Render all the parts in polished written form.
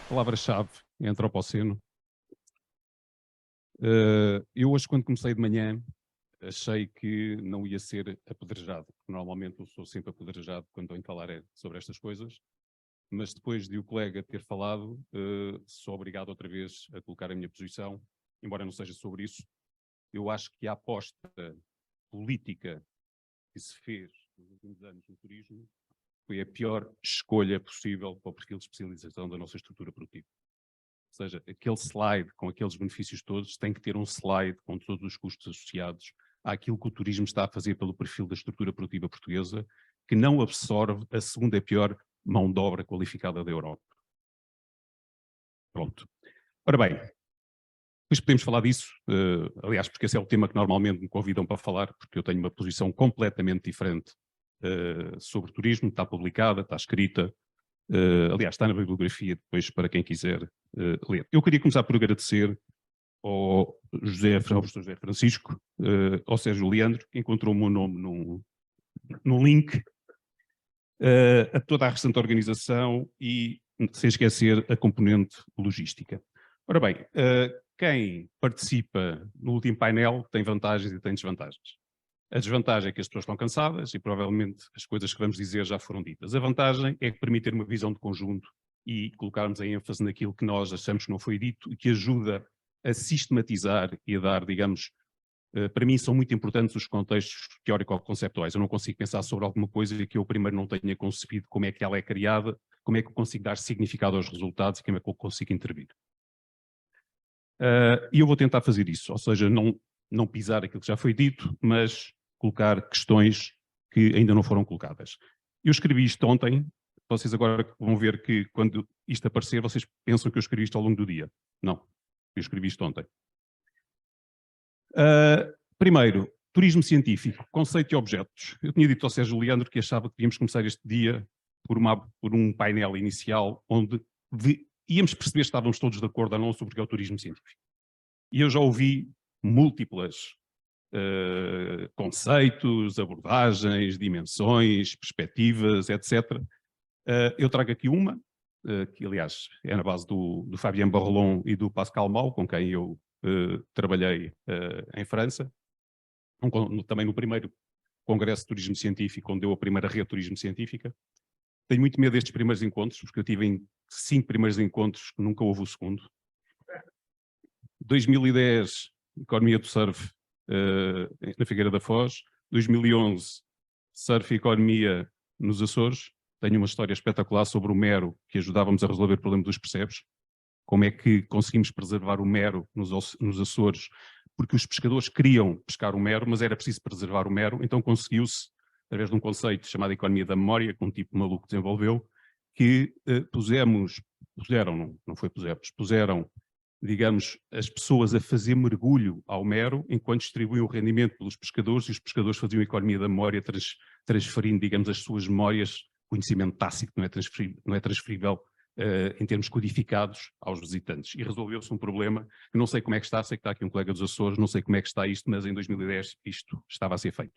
palavra-chave é antropoceno. Eu hoje, quando comecei de manhã, achei que não ia ser apedrejado. Normalmente eu sou sempre apedrejado quando estou a falar sobre estas coisas, mas depois de o colega ter falado, sou obrigado outra vez a colocar a minha posição, embora não seja sobre isso. Eu acho que a aposta política que se fez nos últimos anos no turismo foi a pior escolha possível para o perfil de especialização da nossa estrutura produtiva. Ou seja, aquele slide com aqueles benefícios todos tem que ter um slide com todos os custos associados àquilo que o turismo está a fazer pelo perfil da estrutura produtiva portuguesa, que não absorve a segunda pior mão de obra qualificada da Europa. Pronto. Ora bem, depois podemos falar disso, aliás, porque esse é o tema que normalmente me convidam para falar, porque eu tenho uma posição completamente diferente sobre turismo, está publicada, está escrita, aliás, está na bibliografia depois para quem quiser ler. Eu queria começar por agradecer ao professor José Francisco, ao Sérgio Leandro, que encontrou o meu nome num link, a toda a restante organização e, sem esquecer, a componente logística. Ora bem, quem participa no último painel tem vantagens e tem desvantagens. A desvantagem é que as pessoas estão cansadas e provavelmente as coisas que vamos dizer já foram ditas. A vantagem é que permite ter uma visão de conjunto e colocarmos a ênfase naquilo que nós achamos que não foi dito e que ajuda a sistematizar e a dar, digamos, para mim são muito importantes os contextos teórico-conceptuais. Eu não consigo pensar sobre alguma coisa que eu primeiro não tenha concebido como é que ela é criada, como é que eu consigo dar significado aos resultados e como é que eu consigo intervir. E eu vou tentar fazer isso, ou seja, não pisar aquilo que já foi dito, mas colocar questões que ainda não foram colocadas. Eu escrevi isto ontem, vocês agora vão ver que quando isto aparecer, vocês pensam que eu escrevi isto ao longo do dia. Não, eu escrevi isto ontem. Primeiro, turismo científico, conceito e objetos. Eu tinha dito ao Sérgio Leandro que achava que devíamos começar este dia por um painel inicial onde íamos perceber se estávamos todos de acordo ou não sobre o que é o turismo científico. E eu já ouvi múltiplas conceitos, abordagens, dimensões, perspectivas, etc. Eu trago aqui uma, que aliás é na base do Fabien Barrelon e do Pascal Mau, com quem eu trabalhei em França, também no primeiro Congresso de Turismo Científico, onde deu a primeira rede de turismo científica. Tenho muito medo destes primeiros encontros, porque eu tive em 5 primeiros encontros, que nunca houve o segundo. 2010, Economia do Surf na Figueira da Foz. 2011, Surf e Economia nos Açores. Tenho uma história espetacular sobre o mero, que ajudávamos a resolver o problema dos percebes. Como é que conseguimos preservar o mero nos Açores, porque os pescadores queriam pescar o mero, mas era preciso preservar o mero, então conseguiu-se, através de um conceito chamado economia da memória, que um tipo maluco desenvolveu, que puseram, digamos, as pessoas a fazer mergulho ao mero, enquanto distribuíam o rendimento pelos pescadores, e os pescadores faziam a economia da memória, transferindo, digamos, as suas memórias, conhecimento tácito que não é transferível em termos codificados aos visitantes. E resolveu-se um problema, que não sei como é que está, sei que está aqui um colega dos Açores, não sei como é que está isto, mas em 2010 isto estava a ser feito.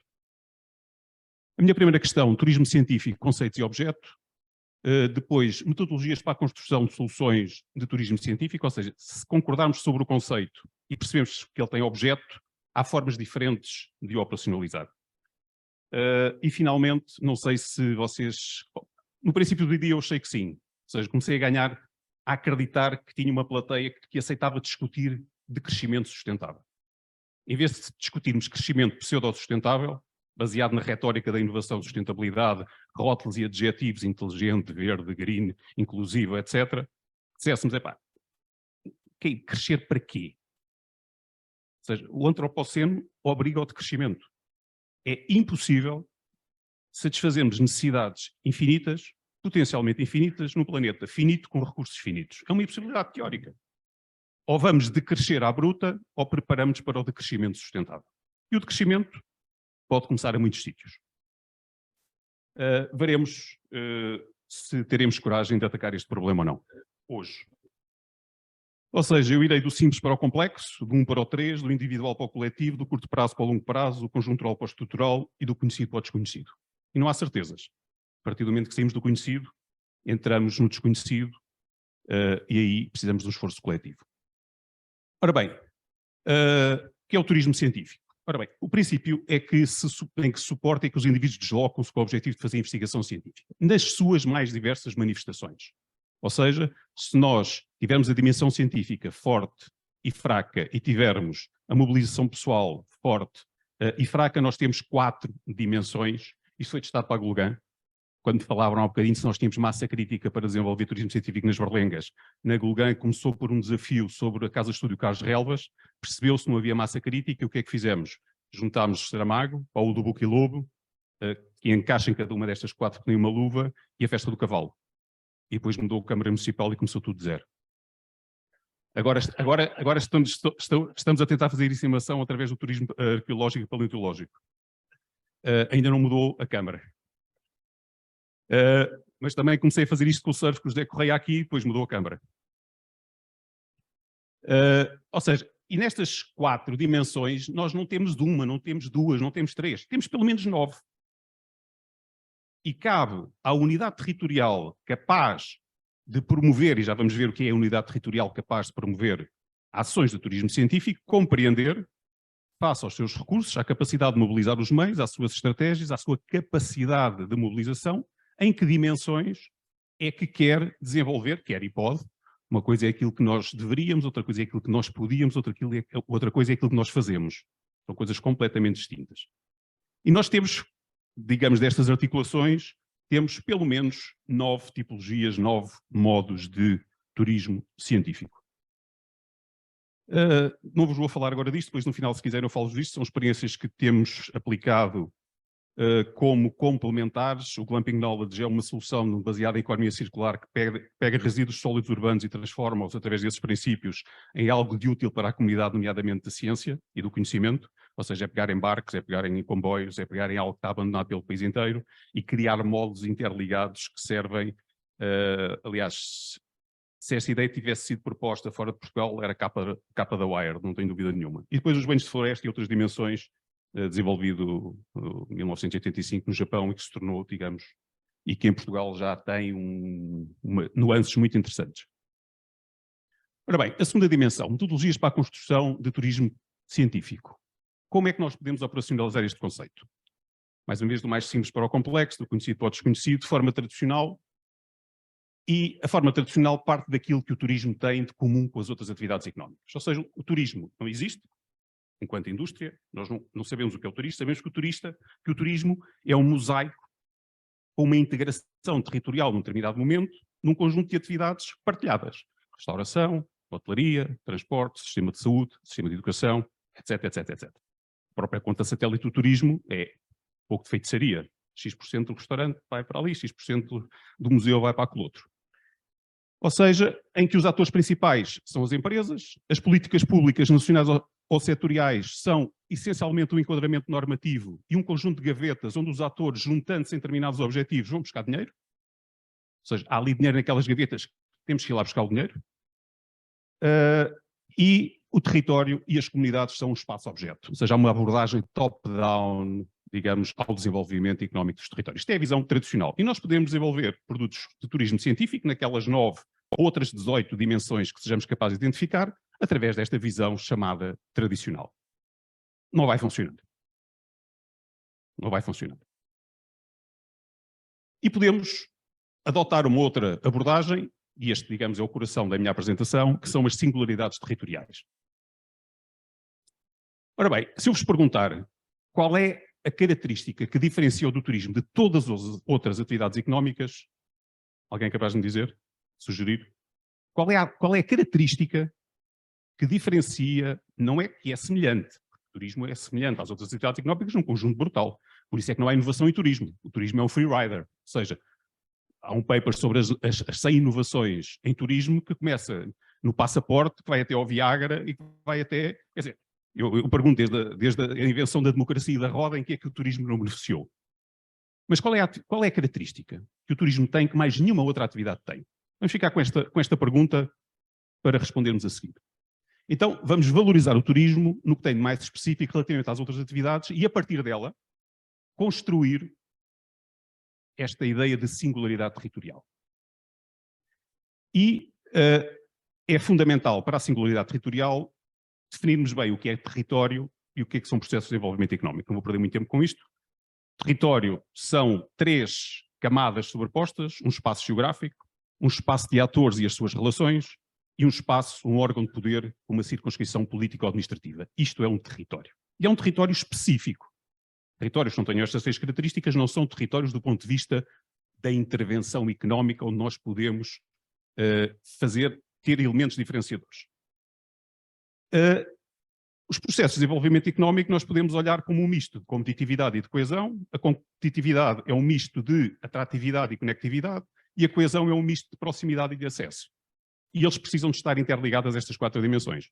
A minha primeira questão, turismo científico, conceitos e objeto. Depois, metodologias para a construção de soluções de turismo científico, ou seja, se concordarmos sobre o conceito e percebemos que ele tem objeto, há formas diferentes de o operacionalizar. E finalmente, não sei se vocês... No princípio do dia eu achei que sim, ou seja, comecei a acreditar que tinha uma plateia que aceitava discutir de crescimento sustentável. Em vez de discutirmos crescimento pseudo-sustentável, baseado na retórica da inovação e sustentabilidade, rótulos e adjetivos, inteligente, verde, green, inclusivo, etc., disséssemos, crescer para quê? Ou seja, o antropoceno obriga ao decrescimento. É impossível satisfazermos necessidades infinitas, potencialmente infinitas, num planeta finito com recursos finitos. É uma impossibilidade teórica. Ou vamos decrescer à bruta, ou preparamos para o decrescimento sustentável. E o decrescimento pode começar a muitos sítios. Veremos se teremos coragem de atacar este problema ou não, hoje. Ou seja, eu irei do simples para o complexo, do 1 para o 3, do individual para o coletivo, do curto prazo para o longo prazo, do conjuntural para o estrutural e do conhecido para o desconhecido. E não há certezas. A partir do momento que saímos do conhecido, entramos no desconhecido e aí precisamos de um esforço coletivo. Ora bem, que é o turismo científico? Ora bem, o princípio é que tem que suporta é que os indivíduos deslocam-se com o objetivo de fazer investigação científica, nas suas mais diversas manifestações. Ou seja, se nós tivermos a dimensão científica forte e fraca e tivermos a mobilização pessoal forte e fraca, nós temos 4 dimensões. Isso foi testado para a Gulbenkian, quando falavam há um bocadinho se nós tínhamos massa crítica para desenvolver turismo científico nas Berlengas. Na Gulbenkian começou por um desafio sobre a Casa de Estúdio Carlos Relvas, percebeu-se que não havia massa crítica, e o que é que fizemos? Juntámos Saramago, Paulo do Buco e Lobo, que encaixa em cada uma destas 4 que nem uma luva, e a Festa do Cavalo. E depois mudou a Câmara Municipal e começou tudo de zero. Agora estamos a tentar fazer estimação através do turismo arqueológico e paleontológico. Ainda não mudou a Câmara. Mas também comecei a fazer isto com o surf, com o José Correia aqui, e depois mudou a Câmara. Ou seja, e nestas 4 dimensões, nós não temos uma, não temos 2, não temos 3, temos pelo menos 9. E cabe à unidade territorial capaz de promover, e já vamos ver o que é a unidade territorial capaz de promover ações de turismo científico, compreender, face aos seus recursos, à capacidade de mobilizar os meios, às suas estratégias, à sua capacidade de mobilização, em que dimensões é que quer desenvolver, quer e pode. Uma coisa é aquilo que nós deveríamos, outra coisa é aquilo que nós podíamos, outra coisa é aquilo que nós fazemos. São coisas completamente distintas. E nós temos, digamos, destas articulações, temos pelo menos 9 tipologias, 9 modos de turismo científico. Não vos vou falar agora disto, depois no final, se quiserem, eu falo disto. São experiências que temos aplicado como complementares. O Glamping Knowledge é uma solução baseada em economia circular que pega resíduos sólidos urbanos e transforma-os, através desses princípios, em algo de útil para a comunidade, nomeadamente da ciência e do conhecimento. Ou seja, é pegar em barcos, é pegar em comboios, é pegar em algo que está abandonado pelo país inteiro e criar moldes interligados que servem, aliás, se esta ideia tivesse sido proposta fora de Portugal, era capa da Wired, não tenho dúvida nenhuma. E depois os banhos de floresta e outras dimensões, desenvolvido em 1985 no Japão, e que se tornou, digamos, e que em Portugal já tem nuances muito interessantes. Ora bem, a segunda dimensão, metodologias para a construção de turismo científico. Como é que nós podemos operacionalizar este conceito? Mais uma vez, do mais simples para o complexo, do conhecido para o desconhecido, de forma tradicional. E a forma tradicional parte daquilo que o turismo tem de comum com as outras atividades económicas. Ou seja, o turismo não existe enquanto indústria, nós não sabemos o que é o turista, sabemos que o turismo é um mosaico com uma integração territorial num determinado momento, num conjunto de atividades partilhadas. Restauração, hotelaria, transporte, sistema de saúde, sistema de educação, etc, etc, etc. A própria conta satélite do turismo é pouco de feitiçaria. X% do restaurante vai para ali, X% do museu vai para aquele outro. Ou seja, em que os atores principais são as empresas, as políticas públicas nacionais ou setoriais são essencialmente um enquadramento normativo e um conjunto de gavetas onde os atores, juntando-se em determinados objetivos, vão buscar dinheiro. Ou seja, há ali dinheiro naquelas gavetas, temos que ir lá buscar o dinheiro. E o território e as comunidades são um espaço-objeto. Ou seja, há uma abordagem top-down, digamos, ao desenvolvimento económico dos territórios. Isto é a visão tradicional. E nós podemos desenvolver produtos de turismo científico naquelas 9 ou outras 18 dimensões que sejamos capazes de identificar, através desta visão chamada tradicional. Não vai funcionar. Não vai funcionar. E podemos adotar uma outra abordagem, e este, digamos, é o coração da minha apresentação, que são as singularidades territoriais. Ora bem, se eu vos perguntar qual é a característica que diferencia do turismo de todas as outras atividades económicas, alguém é capaz de me dizer? Sugerir? Qual é a característica que diferencia, não é que é semelhante, o turismo é semelhante às outras atividades económicas num conjunto brutal. Por isso é que não há inovação em turismo. O turismo é um free rider, ou seja, há um paper sobre as 100 inovações em turismo que começa no passaporte, que vai até ao Viagra e que vai até... Quer dizer, eu pergunto desde a invenção da democracia e da roda, em que é que o turismo não beneficiou? Mas qual é a característica que o turismo tem que mais nenhuma outra atividade tem? Vamos ficar com esta pergunta para respondermos a seguir. Então, vamos valorizar o turismo no que tem de mais específico relativamente às outras atividades e, a partir dela, construir esta ideia de singularidade territorial. E É fundamental para a singularidade territorial definirmos bem o que é território e o que é que são processos de desenvolvimento económico. Não vou perder muito tempo com isto. Território são 3 camadas sobrepostas, um espaço geográfico, um espaço de atores e as suas relações, e um espaço, um órgão de poder, uma circunscrição política ou administrativa. Isto é um território. E é um território específico. Territórios que não tenham estas 3 características não são territórios do ponto de vista da intervenção económica, onde nós podemos ter elementos diferenciadores. Os processos de desenvolvimento económico nós podemos olhar como um misto de competitividade e de coesão. A competitividade é um misto de atratividade e conectividade, e a coesão é um misto de proximidade e de acesso. E eles precisam de estar interligados a estas 4 dimensões.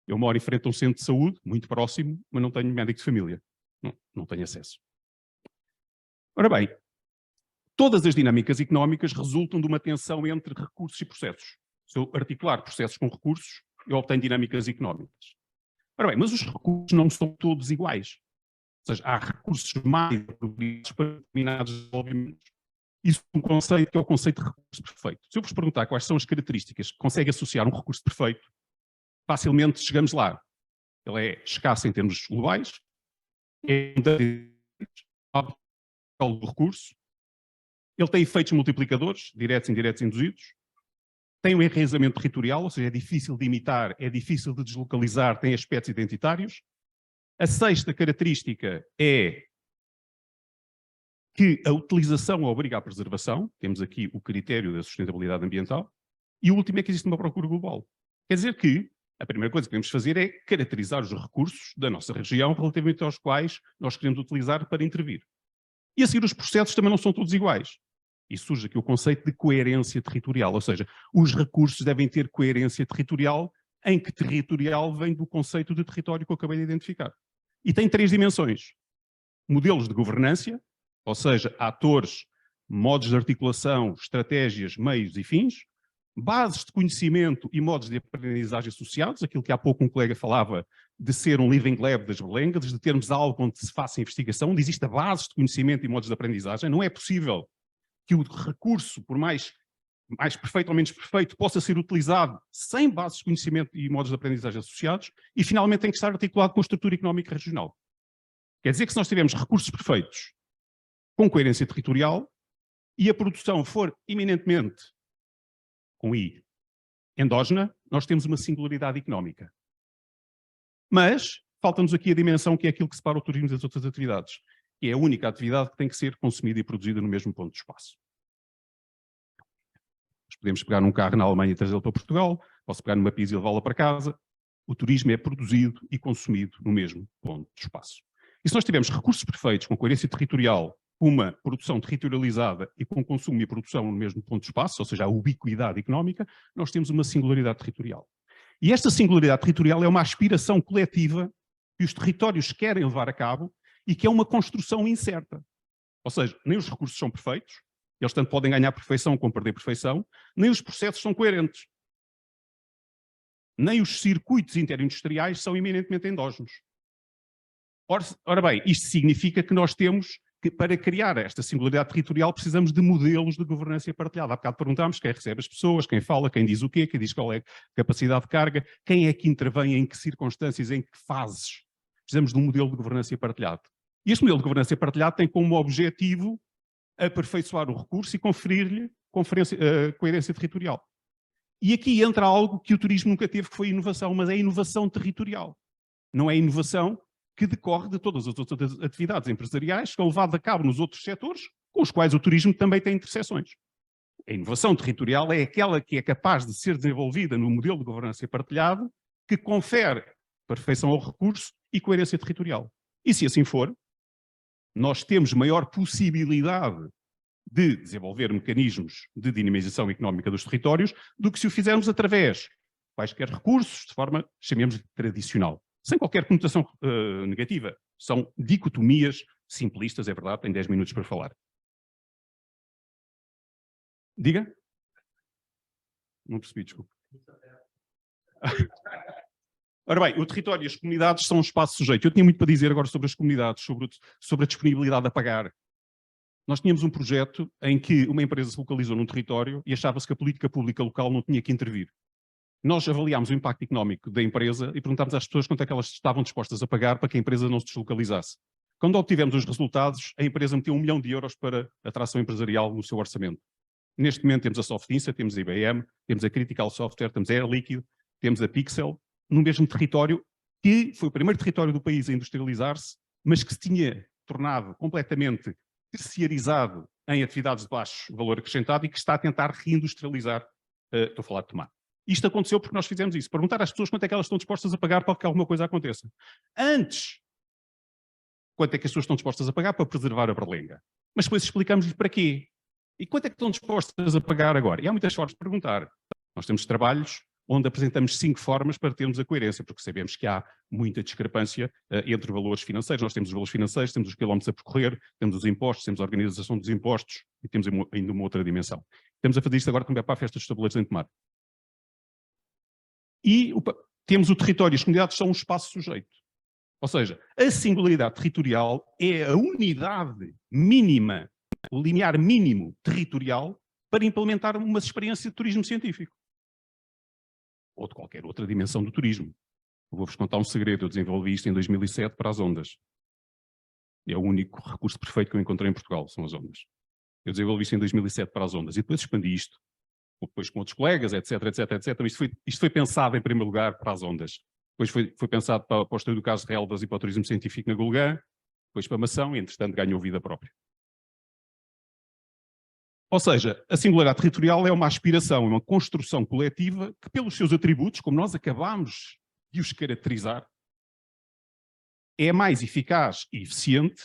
Eu moro em frente a um centro de saúde, muito próximo, mas não tenho médico de família. Não tenho acesso. Ora bem, todas as dinâmicas económicas resultam de uma tensão entre recursos e processos. Se eu articular processos com recursos, eu obtenho dinâmicas económicas. Ora bem, mas os recursos não são todos iguais. Ou seja, há recursos mais apropriados para determinados desenvolvimentos. Isso é um conceito que é o conceito de recurso perfeito. Se eu vos perguntar quais são as características que consegue associar um recurso perfeito, facilmente chegamos lá. Ele é escasso em termos globais, é um do recurso, ele tem efeitos multiplicadores, diretos, indiretos e induzidos, tem um enraizamento territorial, ou seja, é difícil de imitar, é difícil de deslocalizar, tem aspectos identitários. A 6ª característica é que a utilização obriga à preservação, temos aqui o critério da sustentabilidade ambiental, e o último é que existe uma procura global. Quer dizer que a primeira coisa que devemos fazer é caracterizar os recursos da nossa região relativamente aos quais nós queremos utilizar para intervir. E a seguir os processos também não são todos iguais. E surge aqui o conceito de coerência territorial, ou seja, os recursos devem ter coerência territorial, em que territorial vem do conceito de território que eu acabei de identificar. E tem 3 dimensões. Modelos de governância, ou seja, atores, modos de articulação, estratégias, meios e fins, bases de conhecimento e modos de aprendizagem associados, aquilo que há pouco um colega falava de ser um living lab das berlengas, de termos algo onde se faça investigação, onde exista bases de conhecimento e modos de aprendizagem. Não é possível que o recurso, por mais perfeito ou menos perfeito, possa ser utilizado sem bases de conhecimento e modos de aprendizagem associados, e finalmente tem que estar articulado com a estrutura económica regional. Quer dizer que se nós tivermos recursos perfeitos com coerência territorial e a produção for eminentemente, com I, endógena, nós temos uma singularidade económica. Mas falta-nos aqui a dimensão que é aquilo que separa o turismo das outras atividades, que é a única atividade que tem que ser consumida e produzida no mesmo ponto de espaço. Nós podemos pegar num carro na Alemanha e trazê-lo para Portugal, posso pegar numa pizza e levá-la para casa. O turismo é produzido e consumido no mesmo ponto de espaço. E se nós tivermos recursos perfeitos, com coerência territorial, uma produção territorializada e com consumo e produção no mesmo ponto de espaço, ou seja, a ubiquidade económica, nós temos uma singularidade territorial. E esta singularidade territorial é uma aspiração coletiva que os territórios querem levar a cabo e que é uma construção incerta. Ou seja, nem os recursos são perfeitos, eles tanto podem ganhar perfeição como perder perfeição, nem os processos são coerentes. Nem os circuitos interindustriais são eminentemente endógenos. Ora bem, isto significa que nós temos que, para criar esta singularidade territorial, precisamos de modelos de governança partilhada. Há bocado perguntámos quem recebe as pessoas, quem fala, quem diz o quê, quem diz qual é a capacidade de carga, quem é que intervém, em que circunstâncias, em que fases. Precisamos de um modelo de governança partilhado. E este modelo de governança partilhado tem como objetivo aperfeiçoar o recurso e conferir-lhe coerência territorial. E aqui entra algo que o turismo nunca teve, que foi inovação, mas é a inovação territorial. Não é a inovação que decorre de todas as outras atividades empresariais que são levadas a cabo nos outros setores, com os quais o turismo também tem interseções. A inovação territorial é aquela que é capaz de ser desenvolvida no modelo de governança partilhado, que confere perfeição ao recurso e coerência territorial. E se assim for, nós temos maior possibilidade de desenvolver mecanismos de dinamização económica dos territórios do que se o fizermos através de quaisquer recursos, de forma, chamemos-lhe, tradicional. Sem qualquer conotação negativa. São dicotomias simplistas, é verdade, tem 10 minutos para falar. Diga? Não percebi, desculpe. Ora bem, o território e as comunidades são um espaço sujeito. Eu tinha muito para dizer agora sobre as comunidades, sobre a disponibilidade a pagar. Nós tínhamos um projeto em que uma empresa se localizou num território e achava-se que a política pública local não tinha que intervir. Nós avaliámos o impacto económico da empresa e perguntámos às pessoas quanto é que elas estavam dispostas a pagar para que a empresa não se deslocalizasse. Quando obtivemos os resultados, a empresa meteu 1 milhão de euros para atração empresarial no seu orçamento. Neste momento temos a Softinsa, temos a IBM, temos a Critical Software, temos a Air Liquide, temos a Pixel, no mesmo território, que foi o primeiro território do país a industrializar-se, mas que se tinha tornado completamente terciarizado em atividades de baixo valor acrescentado e que está a tentar reindustrializar, estou a falar de tomate. Isto aconteceu porque nós fizemos isso, perguntar às pessoas quanto é que elas estão dispostas a pagar para que alguma coisa aconteça. Antes, quanto é que as pessoas estão dispostas a pagar para preservar a berlenga. Mas depois explicamos-lhe para quê. E quanto é que estão dispostas a pagar agora? E há muitas formas de perguntar. Nós temos trabalhos onde apresentamos 5 formas para termos a coerência, porque sabemos que há muita discrepância entre valores financeiros. Nós temos os valores financeiros, temos os quilómetros a percorrer, temos os impostos, temos a organização dos impostos e temos ainda uma outra dimensão. Estamos a fazer isto agora também para a festa dos tabuleiros em tomate. E temos o território e as comunidades são um espaço sujeito. Ou seja, a singularidade territorial é a unidade mínima, o limiar mínimo territorial para implementar uma experiência de turismo científico. Ou de qualquer outra dimensão do turismo. Vou-vos contar um segredo, eu desenvolvi isto em 2007 para as ondas. É o único recurso perfeito que eu encontrei em Portugal, são as ondas. Eu desenvolvi isto em 2007 para as ondas e depois expandi isto, depois com outros colegas, etc, etc, etc. Isto foi pensado em primeiro lugar para as ondas. Depois foi pensado para o estudo do caso de relvas e para o turismo científico na Gulgã, depois para a Mação e, entretanto, ganhou vida própria. Ou seja, a singularidade territorial é uma aspiração, é uma construção coletiva que, pelos seus atributos, como nós acabamos de os caracterizar, é mais eficaz e eficiente,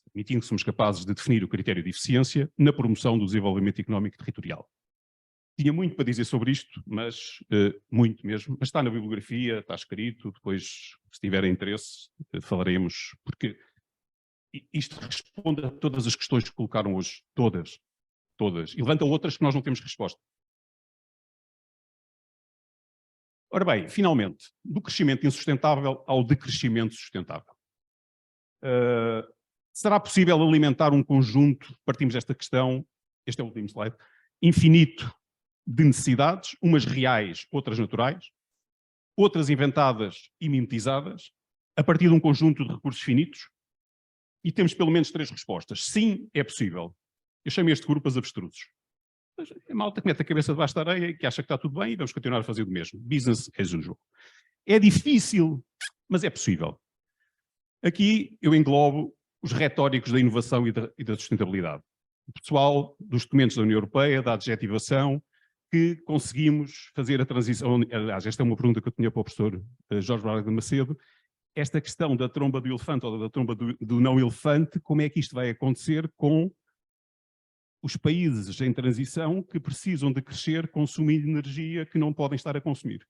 admitindo que somos capazes de definir o critério de eficiência, na promoção do desenvolvimento económico territorial. Tinha muito para dizer sobre isto, mas muito mesmo. Mas está na bibliografia, está escrito, depois, se tiverem interesse, falaremos, porque isto responde a todas as questões que colocaram hoje, todas. E levanta outras que nós não temos resposta. Ora bem, finalmente, do crescimento insustentável ao decrescimento sustentável. Será possível alimentar um conjunto, partimos desta questão, este é o último slide, infinito de necessidades, umas reais, outras naturais, outras inventadas e mimetizadas, a partir de um conjunto de recursos finitos? E temos pelo menos 3 respostas. Sim, é possível. Eu chamo este grupo as abstrusos. É malta que mete a cabeça debaixo da areia e que acha que está tudo bem e vamos continuar a fazer o mesmo. Business as usual. É difícil, mas é possível. Aqui eu englobo os retóricos da inovação e da sustentabilidade. O pessoal dos documentos da União Europeia, da adjetivação, que conseguimos fazer a transição. Aliás, esta é uma pergunta que eu tinha para o professor Jorge Braga de Macedo. Esta questão da tromba do elefante ou da tromba do não elefante, como é que isto vai acontecer com os países em transição que precisam de crescer consumindo energia que não podem estar a consumir?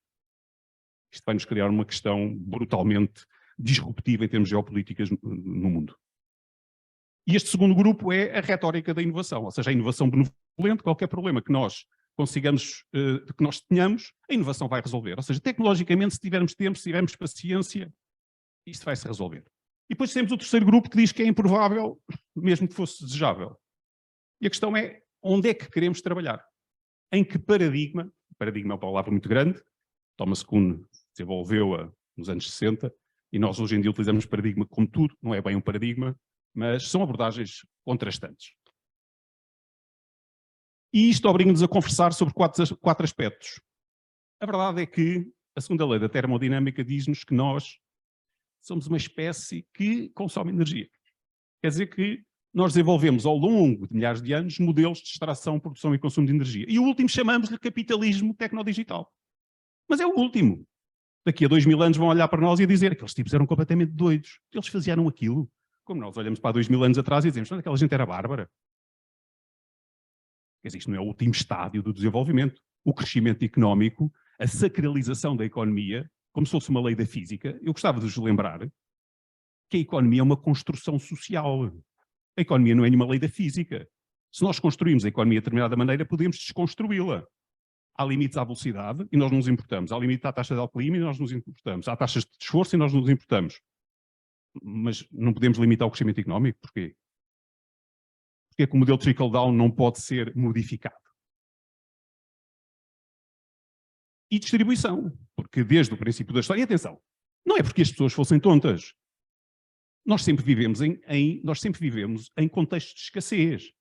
Isto vai-nos criar uma questão brutalmente disruptiva em termos geopolíticos no mundo. E este segundo grupo é a retórica da inovação, ou seja, a inovação benevolente, qualquer problema que nós consigamos, que nós tenhamos, a inovação vai resolver. Ou seja, tecnologicamente, se tivermos tempo, se tivermos paciência, isto vai se resolver. E depois temos o terceiro grupo que diz que é improvável, mesmo que fosse desejável. E a questão é, onde é que queremos trabalhar? Em que paradigma? Paradigma é uma palavra muito grande, Thomas Kuhn desenvolveu-a nos anos 60, e nós hoje em dia utilizamos paradigma como tudo, não é bem um paradigma, mas são abordagens contrastantes. E isto obriga-nos a conversar sobre 4 aspectos. A verdade é que a segunda lei da termodinâmica diz-nos que nós somos uma espécie que consome energia. Quer dizer que nós desenvolvemos ao longo de milhares de anos modelos de extração, produção e consumo de energia. E o último chamamos-lhe capitalismo tecnodigital. Mas é o último. Daqui a 2000 anos vão olhar para nós e dizer que aqueles tipos eram completamente doidos. Eles faziam aquilo. Como nós olhamos para 2000 anos atrás e dizemos, não, aquela gente era bárbara. Quer dizer, isto não é o último estádio do desenvolvimento. O crescimento económico, a sacralização da economia, como se fosse uma lei da física, eu gostava de vos lembrar que a economia é uma construção social. A economia não é nenhuma lei da física. Se nós construímos a economia de determinada maneira, podemos desconstruí-la. Há limites à velocidade e nós nos importamos. Há limites à taxa de alcoolemia e nós nos importamos. Há taxas de esforço e nós nos importamos. Mas não podemos limitar o crescimento económico. Porquê? porque é que o modelo trickle-down não pode ser modificado. E distribuição, porque desde o princípio da história, e atenção, não é porque as pessoas fossem tontas. Nós sempre vivemos em contextos de escassez.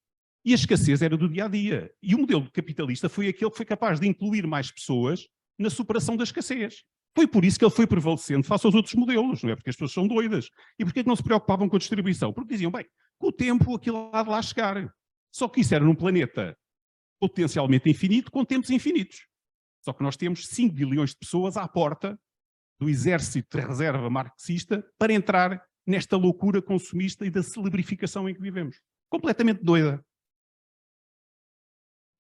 E a escassez era do dia-a-dia. E o modelo capitalista foi aquele que foi capaz de incluir mais pessoas na superação da escassez. Foi por isso que ele foi prevalecendo face aos outros modelos, não é? Porque as pessoas são doidas. E porquê é que não se preocupavam com a distribuição? Porque diziam, bem, com o tempo aquilo há de lá chegar. Só que isso era num planeta potencialmente infinito, com tempos infinitos. Só que nós temos 5 bilhões de pessoas à porta do exército de reserva marxista para entrar nesta loucura consumista e da celebrificação em que vivemos. Completamente doida.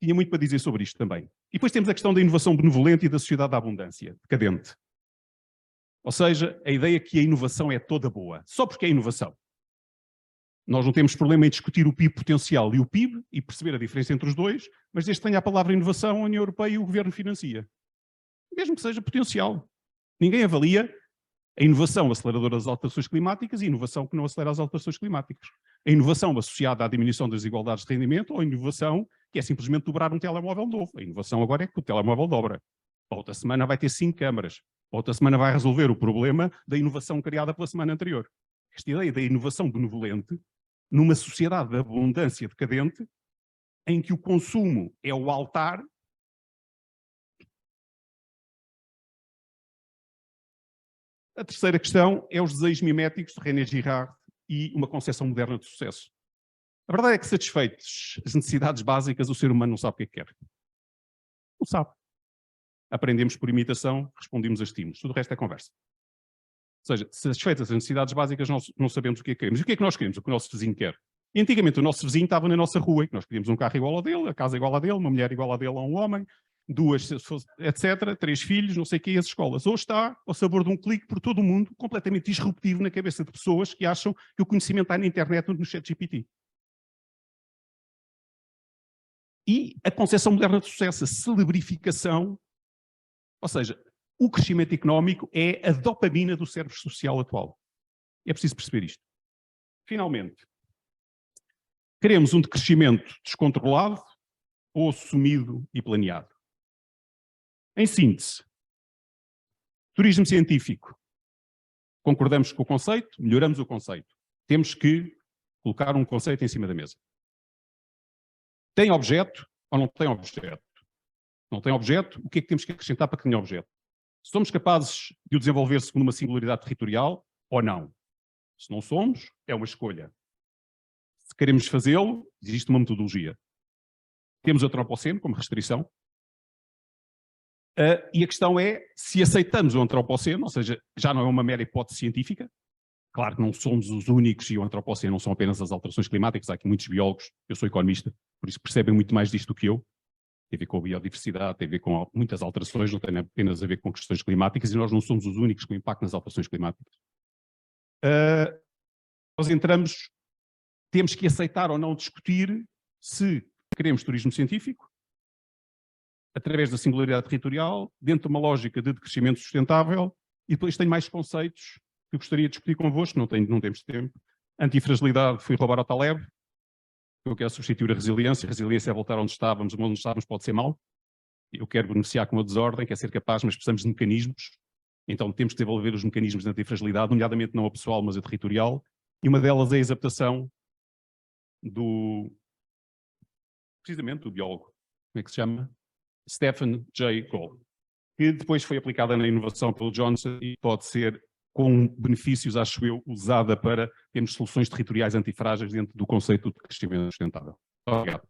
Tinha muito para dizer sobre isto também. E depois temos a questão da inovação benevolente e da sociedade da abundância, decadente. Ou seja, a ideia que a inovação é toda boa, só porque é inovação. Nós não temos problema em discutir o PIB potencial e o PIB e perceber a diferença entre os dois, mas desde que tenha a palavra inovação, a União Europeia e o Governo financia. Mesmo que seja potencial. Ninguém avalia a inovação aceleradora das alterações climáticas e a inovação que não acelera as alterações climáticas. A inovação associada à diminuição das desigualdades de rendimento ou a inovação que é simplesmente dobrar um telemóvel novo. A inovação agora é que o telemóvel dobra. A outra semana vai ter 5 câmaras. A outra semana vai resolver o problema da inovação criada pela semana anterior. Esta ideia da inovação benevolente, numa sociedade de abundância decadente, em que o consumo é o altar, a terceira questão é os desejos miméticos de René Girard e uma concepção moderna de sucesso. A verdade é que, satisfeitos as necessidades básicas, o ser humano não sabe o que é que quer. Não sabe. Aprendemos por imitação, respondemos a estímulos. Tudo o resto é conversa. Ou seja, satisfeitas as necessidades básicas, nós não sabemos o que é que queremos. E o que é que nós queremos? O que o nosso vizinho quer. E antigamente o nosso vizinho estava na nossa rua, e nós queríamos um carro igual ao dele, a casa igual à dele, uma mulher igual à dele a um homem, 2, etc., 3 filhos, não sei o que, as escolas. Hoje está ao sabor de um clique por todo o mundo, completamente disruptivo na cabeça de pessoas que acham que o conhecimento está na internet ou no ChatGPT. E a concepção moderna de sucesso, a celebrificação, ou seja, o crescimento económico é a dopamina do cérebro social atual. É preciso perceber isto. Finalmente, queremos um decrescimento descontrolado ou assumido e planeado. Em síntese, turismo científico. Concordamos com o conceito, melhoramos o conceito. Temos que colocar um conceito em cima da mesa. Tem objeto ou não tem objeto? Não tem objeto, o que é que temos que acrescentar para que tenha objeto? Se somos capazes de o desenvolver segundo uma singularidade territorial ou não? Se não somos, é uma escolha. Se queremos fazê-lo, existe uma metodologia. Temos o antropoceno como restrição. E a questão é se aceitamos o antropoceno, ou seja, já não é uma mera hipótese científica. Claro que não somos os únicos e o antropoceno não são apenas as alterações climáticas. Há aqui muitos biólogos, eu sou economista, por isso percebem muito mais disto do que eu. Tem a ver com a biodiversidade, tem a ver com muitas alterações, não tem apenas a ver com questões climáticas e nós não somos os únicos com impacto nas alterações climáticas. Nós entramos, temos que aceitar ou não discutir se queremos turismo científico, através da singularidade territorial, dentro de uma lógica de crescimento sustentável, e depois tenho mais conceitos que eu gostaria de discutir convosco, não temos tempo. Antifragilidade, fui roubar ao Taleb, eu quero substituir a resiliência é voltar onde estávamos, onde estávamos pode ser mau, eu quero beneficiar com a desordem, quero ser capaz, mas precisamos de mecanismos, então temos que desenvolver os mecanismos de antifragilidade, nomeadamente não a pessoal, mas a territorial, e uma delas é a exaptação precisamente do biólogo, como é que se chama? Stephen Jay Gould, que depois foi aplicada na inovação pelo Johnson e pode ser, com benefícios, acho eu, usada para termos soluções territoriais antifrágeis dentro do conceito de crescimento sustentável. Obrigado.